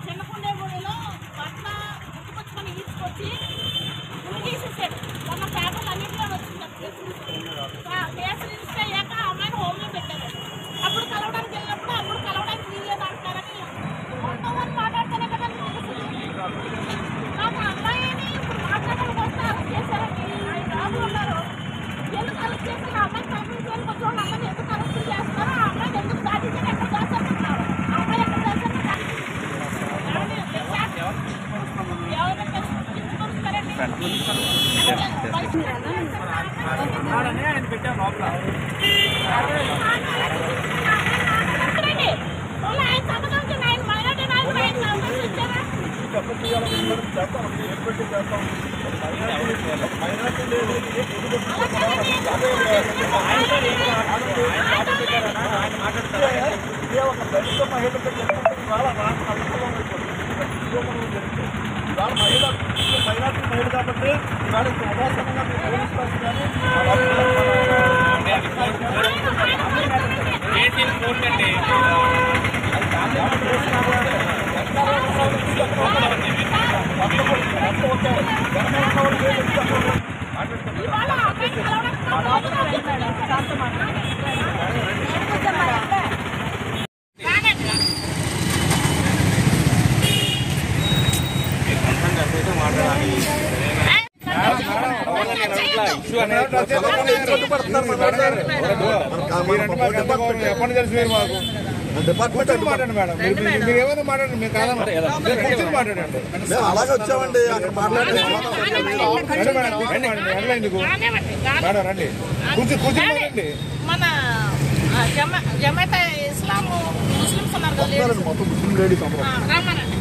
చిన్నకొండేగూడలో బట్ల గుర్తుకొచ్చుకొని తీసుకొచ్చి మునిగేసేసాడు. మొన్న పేపర్లు అన్నింటిలో వచ్చింది. కేసు రిజిస్టర్ అయ్యాక అమ్మాయిని హోమ్లో పెట్టారు. అప్పుడు కలవడానికి వెళ్ళినప్పుడు అప్పుడు కలవడానికి వీల్లేదు అంటారని మొత్తం మాట్లాడితేనే కదా తెలుస్తుంది. నాకు అమ్మాయిని ఇప్పుడు మాట్లాడడానికి వస్తే అరెస్ట్ చేశారని ఆయన బాబులు ఉన్నారు. ఎందుకు అరెస్ట్ చేశారు? ఆ అమ్మాయి పంపించడానికి కొంచెం అమ్మాయిని ఎందుకు అరెస్ట్ చేస్తారో, ఆ అమ్మాయిని ఎందుకు దాటించారు, ఎక్కడ దాచారంటున్నారు. ఆ అమ్మాయి ఎక్కడ దాచారో మహిళ కాబట్టి ఇవాళ ఉదాసనంగా డిపార్ట్మెంట్ మాట్లాడండి మేడం. మీరు ఏమైనా మాట్లాడండి, మీరు కాదన్నా మాట్లాడండి. మేము అలాగే వచ్చామండి. అక్కడ మాట్లాడండి మేడం. రండి, కూర్చోండి. మన జమాత ఇస్లాం ముస్లిమ్స్ ఉన్నారు కదా, మొత్తం ముస్లిం లేడీస్ రమ్మనండి.